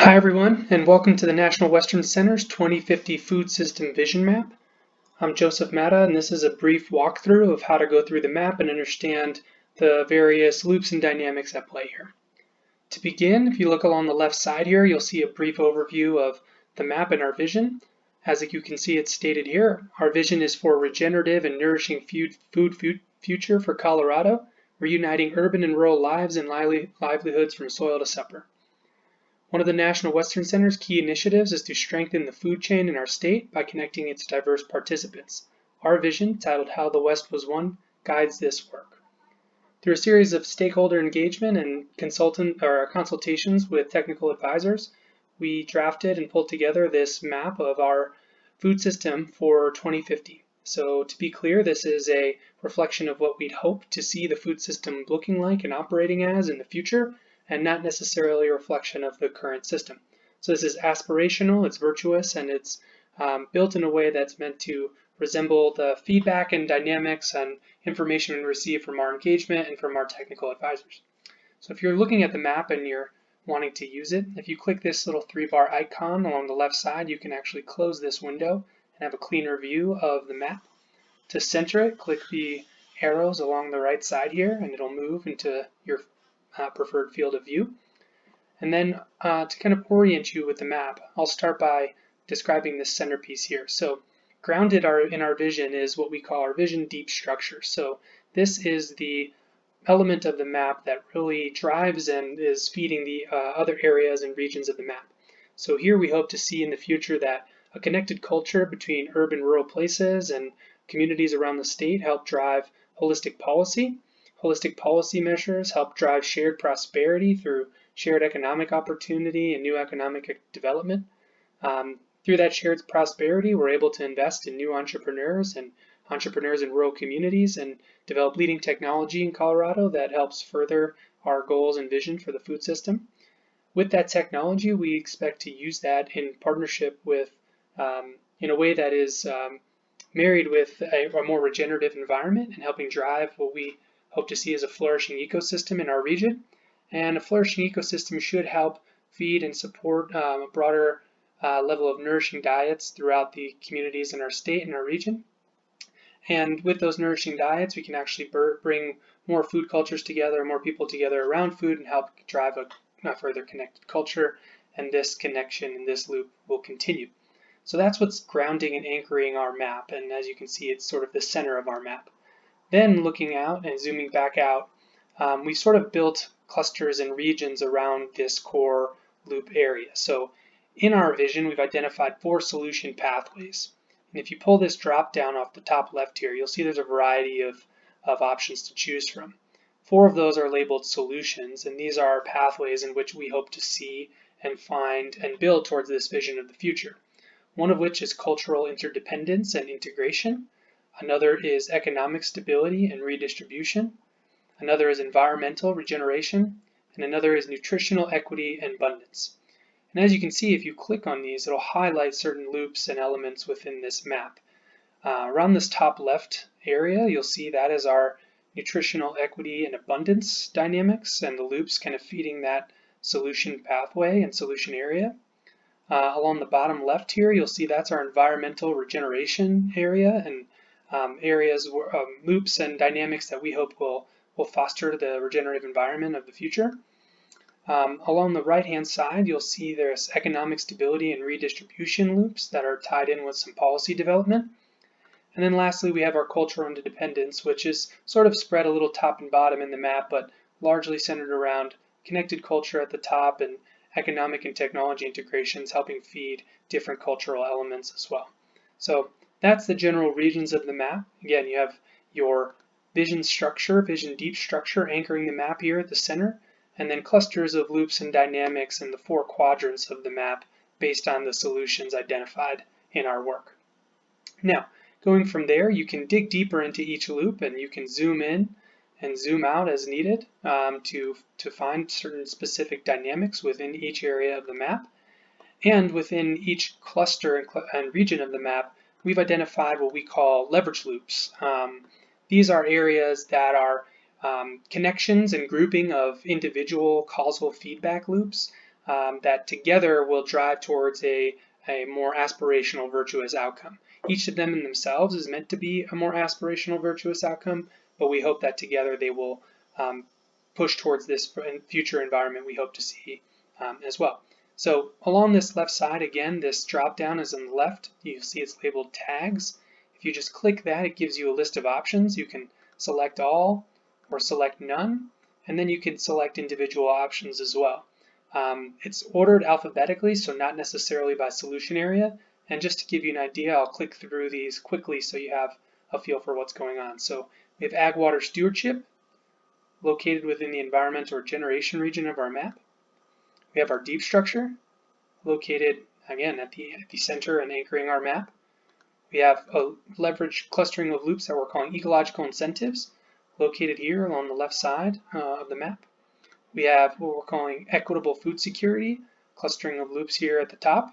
Hi everyone, and welcome to the National Western Center's 2050 Food System Vision Map. I'm Joseph Matta, and this is a brief walkthrough of how to go through the map and understand the various loops and dynamics at play here. To begin, if you look along the left side here, you'll see a brief overview of the map and our vision. As you can see, it's stated here, our vision is for regenerative and nourishing food future for Colorado, reuniting urban and rural lives and livelihoods from soil to supper. One of the National Western Center's key initiatives is to strengthen the food chain in our state by connecting its diverse participants. Our vision, titled How the West Was Won, guides this work. Through a series of stakeholder engagement and consultations with technical advisors, we drafted and pulled together this map of our food system for 2050. So to be clear, this is a reflection of what we'd hope to see the food system looking like and operating as in the future, and not necessarily a reflection of the current system. So this is aspirational, it's virtuous, and it's built in a way that's meant to resemble the feedback and dynamics and information we receive from our engagement and from our technical advisors. So if you're looking at the map and you're wanting to use it, if you click this little 3-bar icon along the left side, you can actually close this window and have a cleaner view of the map. To center it, click the arrows along the right side here, and it'll move into your preferred field of view. And then to kind of orient you with the map, I'll start by describing this centerpiece here. So grounded in our vision is what we call our vision deep structure. So this is the element of the map that really drives and is feeding the other areas and regions of the map. So here we hope to see in the future that a connected culture between urban rural places and communities around the state help drive holistic policy. Holistic policy measures help drive shared prosperity through shared economic opportunity and new economic development. Through that shared prosperity, we're able to invest in new entrepreneurs in rural communities and develop leading technology in Colorado that helps further our goals and vision for the food system. With that technology, we expect to use that in partnership with, in a way that is married with a more regenerative environment and helping drive what we hope to see as a flourishing ecosystem in our region. And a flourishing ecosystem should help feed and support a broader level of nourishing diets throughout the communities in our state and our region. And with those nourishing diets, we can actually bring more food cultures together, more people together around food, and help drive a further connected culture. And this connection and this loop will continue. So that's what's grounding and anchoring our map. And as you can see, it's sort of the center of our map. Then looking out and zooming back out, we sort of built clusters and regions around this core loop area. So in our vision, we've identified 4 solution pathways. And if you pull this drop down off the top left here, you'll see there's a variety of options to choose from. 4 of those are labeled solutions, and these are pathways in which we hope to see and find and build towards this vision of the future. One of which is cultural interdependence and integration. Another is economic stability and redistribution. Another is environmental regeneration. And another is nutritional equity and abundance. And as you can see, if you click on these, it'll highlight certain loops and elements within this map. Around this top left area, you'll see that is our nutritional equity and abundance dynamics and the loops kind of feeding that solution pathway and solution area. Along the bottom left here, you'll see that's our environmental regeneration area and areas, loops and dynamics that we hope will foster the regenerative environment of the future. Along the right-hand side, you'll see there's economic stability and redistribution loops that are tied in with some policy development. And then lastly, we have our cultural interdependence, which is sort of spread a little top and bottom in the map, but largely centered around connected culture at the top and economic and technology integrations helping feed different cultural elements as well. So that's the general regions of the map. Again, you have your vision structure, vision deep structure anchoring the map here at the center, and then clusters of loops and dynamics in the 4 quadrants of the map based on the solutions identified in our work. Now, going from there, you can dig deeper into each loop and you can zoom in and zoom out as needed to find certain specific dynamics within each area of the map. And within each cluster and region of the map, we've identified what we call leverage loops. These are areas that are connections and grouping of individual causal feedback loops that together will drive towards a more aspirational, virtuous outcome. Each of them in themselves is meant to be a more aspirational, virtuous outcome, but we hope that together they will push towards this future environment we hope to see as well. So along this left side, again, this drop down is on the left. You'll see it's labeled tags. If you just click that, it gives you a list of options. You can select all or select none, and then you can select individual options as well. It's ordered alphabetically, so not necessarily by solution area. And just to give you an idea, I'll click through these quickly so you have a feel for what's going on. So we have ag water stewardship, located within the environment or generation region of our map. We have our deep structure, located again at the center and anchoring our map. We have a leveraged clustering of loops that we're calling ecological incentives, located here along the left side of the map. We have what we're calling equitable food security, clustering of loops here at the top.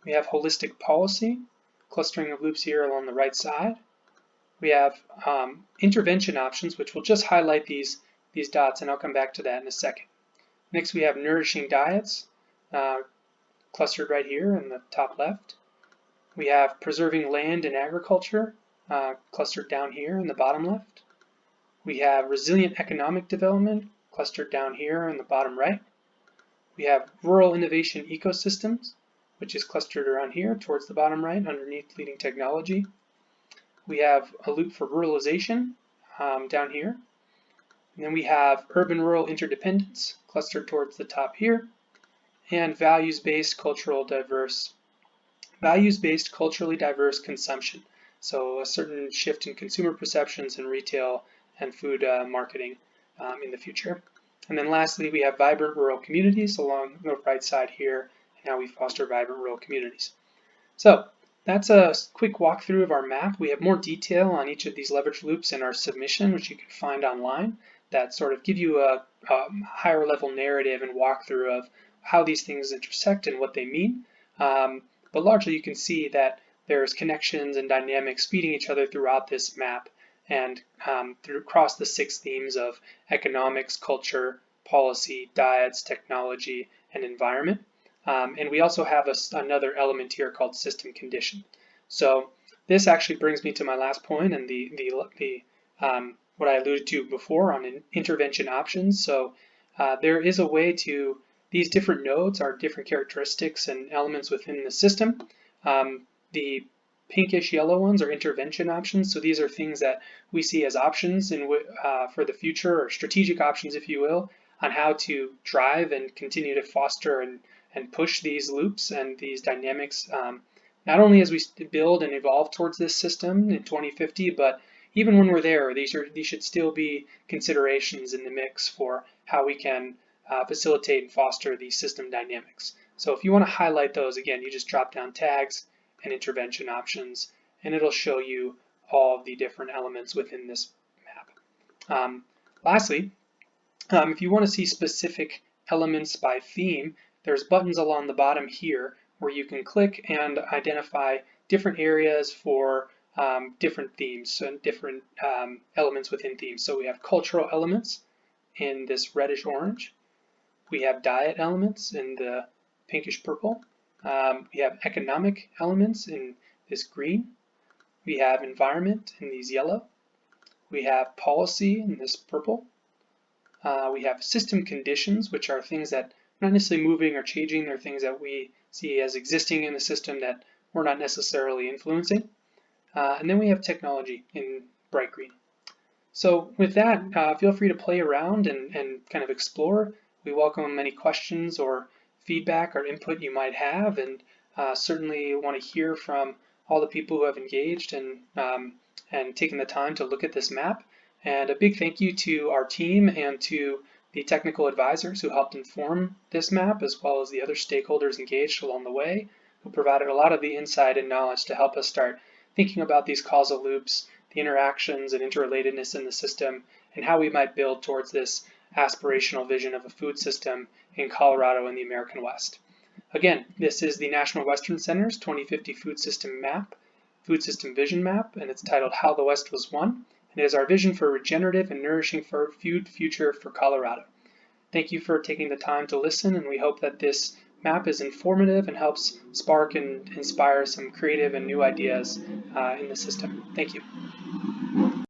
We have holistic policy, clustering of loops here along the right side. We have intervention options, which will just highlight these dots, and I'll come back to that in a second. Next, we have nourishing diets, clustered right here in the top left. We have preserving land and agriculture, clustered down here in the bottom left. We have resilient economic development, clustered down here in the bottom right. We have rural innovation ecosystems, which is clustered around here towards the bottom right underneath leading technology. We have a loop for ruralization down here. And then we have urban-rural interdependence, clustered towards the top here, and values-based, culturally diverse consumption. So a certain shift in consumer perceptions in retail and food marketing in the future. And then lastly, we have vibrant rural communities along the right side here, and how we foster vibrant rural communities. So that's a quick walkthrough of our map. We have more detail on each of these leverage loops in our submission, which you can find online, that sort of give you a higher level narrative and walkthrough of how these things intersect and what they mean. But largely you can see that there's connections and dynamics feeding each other throughout this map and across the 6 themes of economics, culture, policy, diets, technology, and environment. And we also have another element here called system condition. So this actually brings me to my last point and what I alluded to before on intervention options. So there is a way to, these different nodes are different characteristics and elements within the system. The pinkish yellow ones are intervention options. So these are things that we see as options for the future, or strategic options, if you will, on how to drive and continue to foster and push these loops and these dynamics, not only as we build and evolve towards this system in 2050, but even when we're there, these should still be considerations in the mix for how we can facilitate and foster these system dynamics. So if you want to highlight those, again, you just drop down tags and intervention options, and it'll show you all of the different elements within this map. Lastly, if you want to see specific elements by theme, there's buttons along the bottom here where you can click and identify different areas for different themes and different elements within themes. So we have cultural elements in this reddish orange. We have diet elements in the pinkish purple. We have economic elements in this green. We have environment in these yellow. We have policy in this purple. We have system conditions, which are things that are not necessarily moving or changing. They're things that we see as existing in the system that we're not necessarily influencing. And then we have technology in bright green. So with that, feel free to play around and kind of explore. We welcome any questions or feedback or input you might have, and certainly want to hear from all the people who have engaged and taken the time to look at this map. And a big thank you to our team and to the technical advisors who helped inform this map, as well as the other stakeholders engaged along the way, who provided a lot of the insight and knowledge to help us start thinking about these causal loops, the interactions and interrelatedness in the system, and how we might build towards this aspirational vision of a food system in Colorado and the American West. Again, this is the National Western Center's 2050 Food System Vision Map, and it's titled How the West Was Won, and it is our vision for a regenerative and nourishing food future for Colorado. Thank you for taking the time to listen, and we hope that this map is informative and helps spark and inspire some creative and new ideas in the system. Thank you.